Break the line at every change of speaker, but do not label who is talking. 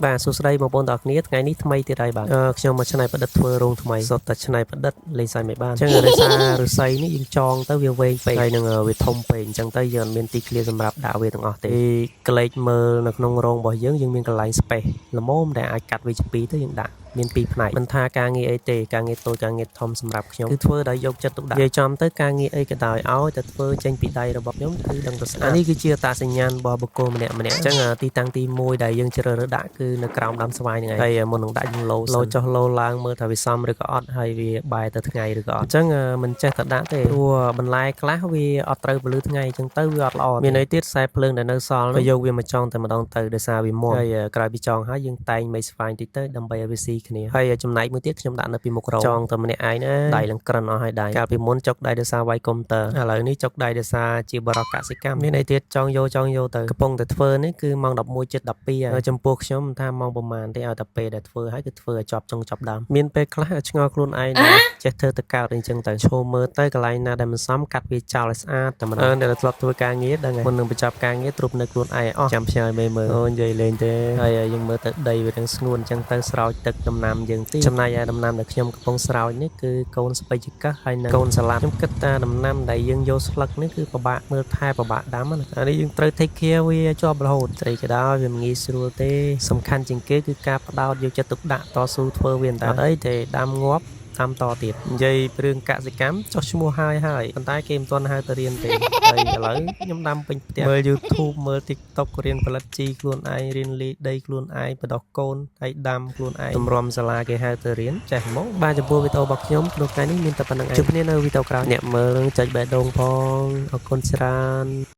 បាទសួស្តីបងប្អូនទាំងអស់គ្នាថ្ងៃនេះថ្មីទៀតហើយបាទខ្ញុំមកច្នៃប្រឌិតធ្វើរោងថ្មីសុទ្ធតែច្នៃប្រឌិតលេងសើចមិនបានអញ្ចឹងដោយសារឫស្សីនេះយើងចងទៅវាវែងពេកហើយនឹងវាធំពេកអញ្ចឹងទៅយើងអត់មានទីធ្លាសម្រាប់ដាក់វាទាំងអស់ទេក្លែកមើលនៅក្នុងរោងរបស់យើងមានកន្លែង space ល្មមដែលអាចកាត់វាជាពីរទៅយើងដាក់មានពីរផ្នែកមិនថាការងារអីទេការងារតូចការងារធំសម្រាប់ខ្ញុំគឺធ្វើដោយយកចិត្តទុកដាក់និយាយចំទៅការងារអីក៏ដោយឲ្យតែធ្វើចេញពីដៃរបស់ខ្ញុំគឺដឹងទៅស្អាតនេះគឺជាអត្តសញ្ញាណរបស់បុគ្គលម្នាក់ៗអញ្ចឹងទីតាំងទី1ដែលយើងជ្រើសរើសដាក់គឺនៅក្រោមដើមស្វាយហ្នឹងឯងហើយមុននឹងដាក់យើងលោចុះលោឡើងមើលថាវាសមឬក៏អត់ហើយវាបែរទៅថ្ងៃឬក៏អត់អញ្ចឹងមិនចេះតែដាក់ទេព្រោះបន្លែខ្លះវាអត់ត្រូវពលឺថ្ងៃអញ្ចឹងទៅវាអត់ល្អមានន័យទៀតខ្សែភ្លើងដែលនៅសល់នោះយកវាមកចងតែម្ដងទៅដោយសារវាមាំហើយក្រោយពីចងហើយយើងតែងមេស្វាយតិចទៅដើម្បីឲ្យវាស៊ីគ្នាហើយចំណែកមួយទៀតខ្ញុំដាក់នៅពីមុខរោងចងតែម្នាក់ឯងណាដៃនឹងក្រិនអស់ហើយដៃកាលពីមុនចុកដៃដោយសារវាយកុំព្យូទ័រឥឡូវនេះចុកដៃដោយសារជាបរិយាកសិកម្មមានន័យទៀតចងយកទៅកំពុងតែធ្វើនេះគឺម៉ោង11:12ហើយចំពោះខ្ញុំមិនថាម៉ោងប្រហែលទេឲ្យតែពេលដែលធ្វើហើយគឺធ្វើឲ្យចប់ចុងចប់ដើមមានពេលខ្លះឆ្ងល់ខ្លួនឯងណាចេះធ្វើទៅកើតអីចឹងទៅឈោមើលទៅកន្លែងណាដែលមិនសមកាត់វាចោលឲ្យស្អាតតែម្ដងដែលធ្លាប់ធ្វើការងារដឹងហើយមុននឹងបញ្ចប់ការងារទ្រុបនៅខ្លួនឯងអស់ចាំផ្ញើមេមើលអូនិយាយលេងទេហើយយើងមើលទៅដីវាទាំងស្ងួនអញ្ចឹងទៅស្រោចទឹកដំណាំយើងទីចំណែកឯដំណាំដែលខ្ញុំកំពុងស្រោចនេះគឺកូនស្ពៃចកឹះហើយនិងកូនសាឡាត់ខ្ញុំគិតថាដំណាំដែលយើងយកស្លឹកនេះគឺពិបាកមើលថែពិបាកដាំណាអានេះយើងត្រូវ take care វាជាប់រហូតស្អីក៏ដោយវាមិនងាយស្រួលទេសំខាន់ជាងគេគឺការផ្ដោតយកចិត្តទុកដាក់តស៊ូធ្វើវាមិនតែអីទេដាំងាប់តាមតទៀតនិយាយពីរឿងកសិកម្មចុះឈ្មោះហើយប៉ុន្តែគេមិនទាន់ហៅទៅរៀនទេហើយឥឡូវខ្ញុំដាំពេញផ្ទះមើល YouTube មើល TikTok រៀនផលិតជីខ្លួនឯងរៀនលីដីខ្លួនឯងបដោះកូនហើយដាំខ្លួនឯងទម្រាំសាលាគេហៅទៅរៀនចេះហ្មងបាទចំពោះវីដេអូរបស់ខ្ញុំក្នុងថ្ងៃនេះមានតែប៉ុណ្្នឹងឯងជួបគ្នានៅវីដេអូក្រោយអ្នកមើលចុចបេះដូងផងអរគុណច្រើន